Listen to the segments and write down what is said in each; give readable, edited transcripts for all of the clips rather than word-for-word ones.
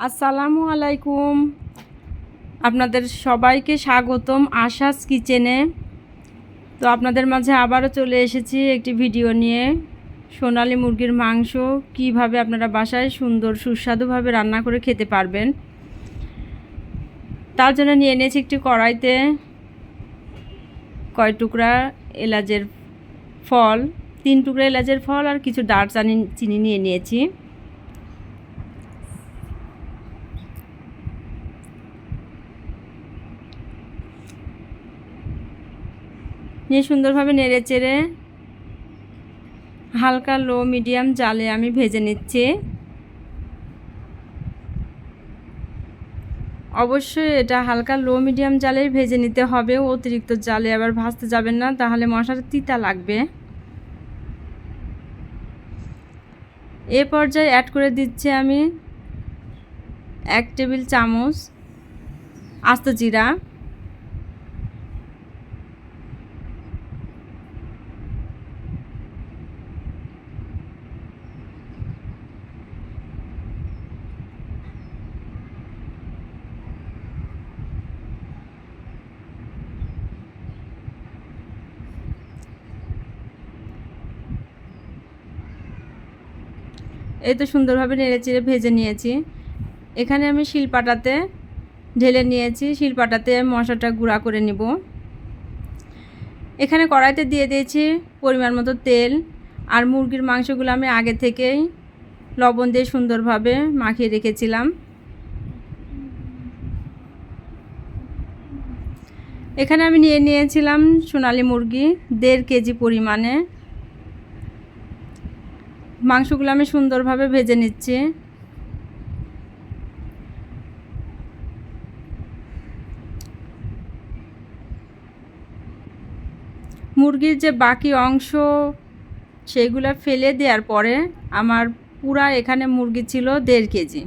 আসসালামু আলাইকুম। আপনাদের সবাইকে স্বাগতম আশাস কিচেনে। তো আপনাদের মাঝে আবারও চলে এসেছি একটি ভিডিও নিয়ে। সোনালী মুরগির মাংস কিভাবে আপনারা বাসায় সুন্দর সুস্বাদুভাবে রান্না করে খেতে পারবেন, তার জন্য নিয়ে নিয়েছি একটি কড়াইতে কয় টুকরা এলাচের ফল, 3 টুকরা এলাচের ফল আর কিছু চিনি নিয়ে নিয়েছি। নিয়ে সুন্দরভাবে নেড়ে চেড়ে হালকা লো মিডিয়াম জালে আমি ভেজে নিচ্ছি। অবশ্যই এটা হালকা লো মিডিয়াম জালেই ভেজে নিতে হবে, অতিরিক্ত জালে আবার ভাজতে যাবেন না, তাহলে মশলাটা তিতা লাগবে। এ পর্যায়ে অ্যাড করে দিচ্ছি আমি 1 টেবিল চামচ আস্ত জিরা, এই তো সুন্দরভাবে নেড়েচেড়ে ভেজে নিয়েছি। এখানে আমি শিলপাটাতে ঢেলে নিয়েছি, শিলপাটাতে মশলাটা গুঁড়া করে নিব। এখানে কড়াইতে দিয়ে দিয়েছি পরিমাণ মতো তেল, আর মুরগির মাংসগুলো আমি আগে থেকেই লবণ দিয়ে সুন্দরভাবে মাখিয়ে রেখেছিলাম। এখানে আমি নিয়ে নিয়েছিলাম সোনালী মুরগি 1.5 কেজি পরিমাণে। মাংসগুলো আমি সুন্দরভাবে ভেজে নিচ্ছি। মুরগির যে বাকি অংশ সেইগুলো ফেলে দেওয়ার পরে আমার পুরা এখানে মুরগি ছিল 1.5 কেজি।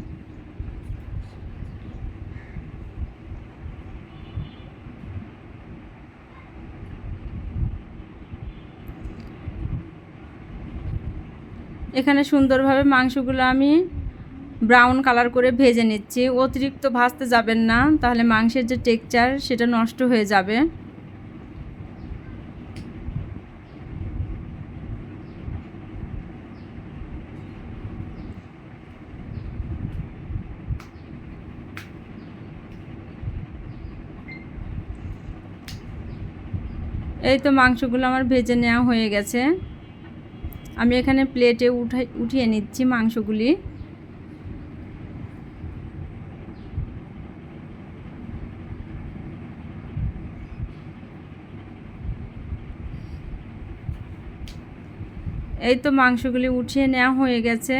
এখানে সুন্দরভাবে মাংসগুলো আমি ব্রাউন কালার করে ভেজে নিচ্ছি। অতিরিক্ত ভাজতে যাবেন না, তাহলে মাংসের যে টেক্সচার সেটা নষ্ট হয়ে যাবে। এই তো মাংসগুলো আমার ভেজে নেওয়া হয়ে গেছে। আমি এখানে প্লেটে উঠিয়ে নিচ্ছি মাংসগুলি। এই তো মাংসগুলি উঠিয়ে নেওয়া হয়ে গেছে।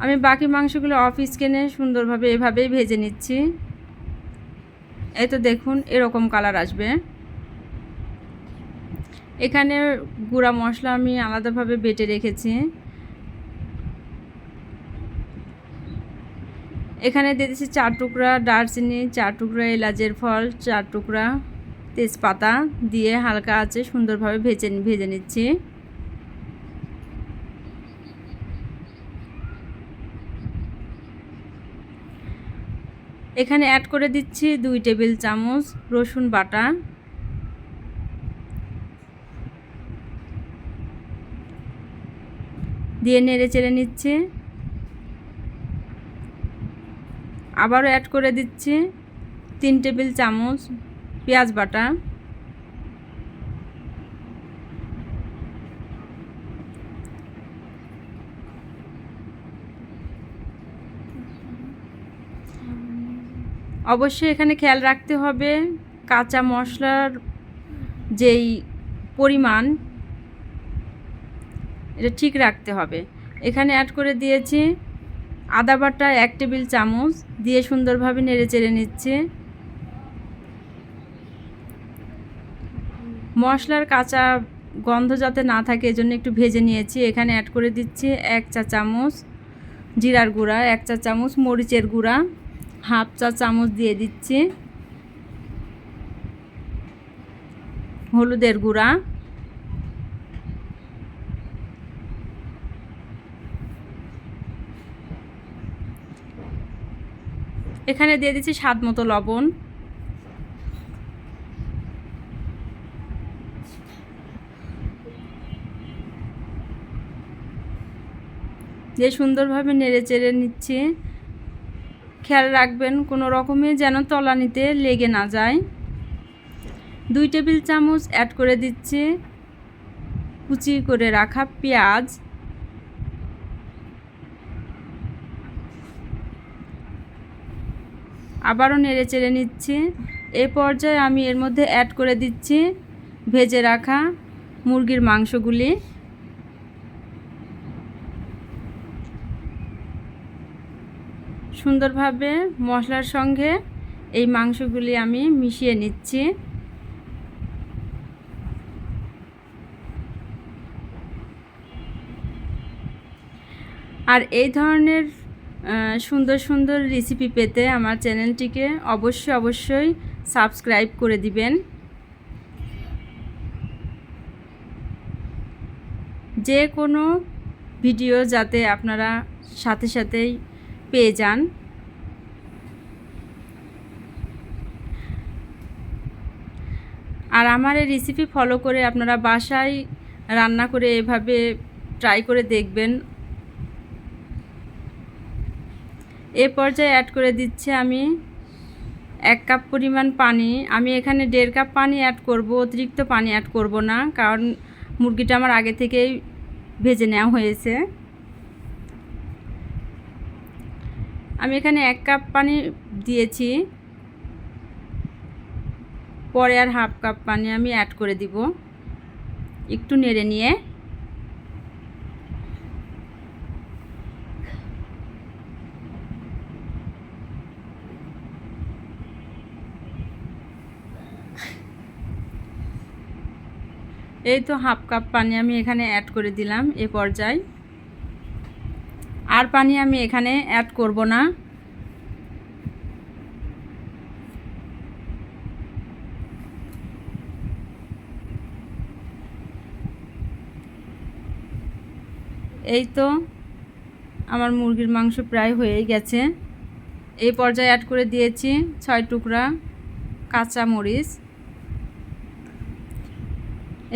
আমি বাকি মাংসগুলো অফ স্ক্রিনে সুন্দরভাবে এভাবেই ভেজে নিচ্ছি। এই তো দেখুন এরকম কালার আসবে। এখানে গুঁড়া মশলা আমি আলাদাভাবে বেটে রেখেছি। এখানে দিয়ে দিচ্ছি 4 টুকরা দারচিনি, 4 টুকরা এলাচের ফল, 4 টুকরা তেজপাতা দিয়ে হালকা আঁচে সুন্দরভাবে ভেজে নিচ্ছি। এখানে অ্যাড করে দিচ্ছি 2 টেবিল চামচ রসুন বাটা, দিয়ে নেড়ে চেড়ে নিচ্ছি। আবারও অ্যাড করে দিচ্ছি 3 টেবিল চামচ পেঁয়াজ বাটা, অবশ্যই এখানে খেয়াল রাখতে হবে কাঁচা মশলার যেই পরিমাণ এটা ঠিক রাখতে হবে। এখানে অ্যাড করে দিয়েছি আদা বাটা 1 টেবিল চামচ, দিয়ে সুন্দরভাবে নেড়ে চেড়ে নিচ্ছি। মশলার কাঁচা গন্ধ যাতে না থাকে এজন্য একটু ভেজে নিয়েছি। এখানে অ্যাড করে দিচ্ছি 1 চা চামচ জিরার গুঁড়া, 1 চা চামচ মরিচের গুঁড়া, হাফ চা চামচ দিয়ে দিচ্ছি হলুদের গুঁড়া, এখানে দিয়ে দিচ্ছি স্বাদ মতো লবণ। দিয়ে সুন্দরভাবে নেড়ে চেড়ে নিচ্ছি। খেয়াল রাখবেন কোনো রকমে যেন তলানিতে লেগে না যায়। 2 টেবিল চামচ অ্যাড করে দিচ্ছি কুচি করে রাখা পেঁয়াজ। আবারও নেড়ে চেড়ে নিচ্ছি। এই পর্যায়ে আমি এর মধ্যে অ্যাড করে দিচ্ছি ভেজে রাখা মুরগির মাংসগুলি। সুন্দরভাবে মশলার সঙ্গে এই মাংসগুলি আমি মিশিয়ে নিচ্ছি। আর এই ধরনের সুন্দর সুন্দর রেসিপি পেতে আমার চ্যানেলটিকে অবশ্যই সাবস্ক্রাইব করে দিবেন। যে কোনো ভিডিও যাতে আপনারা সাথে সাথেই পেয়ে যান। আর আমার এই রেসিপি ফলো করে আপনারা বাসায় রান্না করে এভাবে ট্রাই করে দেখবেন। এ পর্যায়ে অ্যাড করে দিচ্ছি আমি 1 কাপ পরিমাণ পানি। আমি এখানে 1.5 কাপ পানি অ্যাড করব, অতিরিক্ত পানি অ্যাড করব না, কারণ মুরগিটা আমার আগে থেকেই ভেজে নেওয়া হয়েছে। আমি এখানে 1 কাপ পানি দিয়েছি, পরে আর 1/2 কাপ পানি আমি অ্যাড করে দিব একটু নেড়ে নিয়ে। এই তো 1/2 কাপ পানি আমি এখানে অ্যাড করে দিলাম। এ পর্যায়ে আর পানি আমি এখানে অ্যাড করব না। এই তো আমার মুরগির মাংস প্রায় হয়ে গেছে। এই পর্যায়ে অ্যাড করে দিয়েছি 6 টুকরা কাঁচা মরিচ।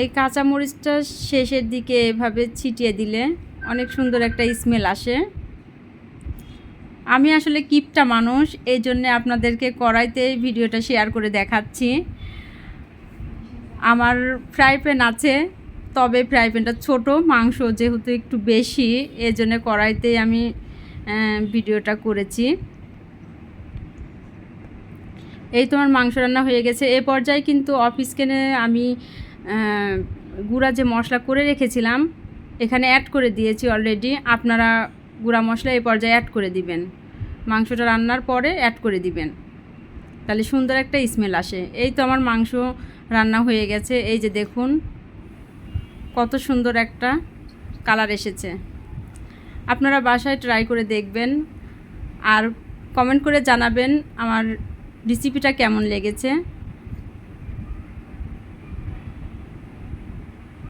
এই কাঁচা মরিচটা শেষের দিকে এভাবে ছিটিয়ে দিলে অনেক সুন্দর একটা স্মেল আসে। আমি আসলে কিপটা মানুষ, এই জন্যে আপনাদেরকে কড়াইতে ভিডিওটা শেয়ার করে দেখাচ্ছি। আমার ফ্রাই প্যান আছে, তবে ফ্রাই প্যানটা ছোটো, মাংস যেহেতু একটু বেশি, এই জন্যে কড়াইতেই আমি ভিডিওটা করেছি। এই তোমার মাংস রান্না হয়ে গেছে। এ পর্যায়ে কিন্তু অফ স্ক্রিনে আমি গুঁড়া যে মশলা করে রেখেছিলাম এখানে অ্যাড করে দিয়েছি অলরেডি। আপনারা গুঁড়া মশলা এই পর্যায়ে অ্যাড করে দিবেন, মাংসটা রান্নার পরে অ্যাড করে দিবেন, তাহলে সুন্দর একটা স্মেল আসে। এই তো আমার মাংস রান্না হয়ে গেছে। এই যে দেখুন কত সুন্দর একটা কালার এসেছে। আপনারা বাসায় ট্রাই করে দেখবেন আর কমেন্ট করে জানাবেন আমার রেসিপিটা কেমন লেগেছে।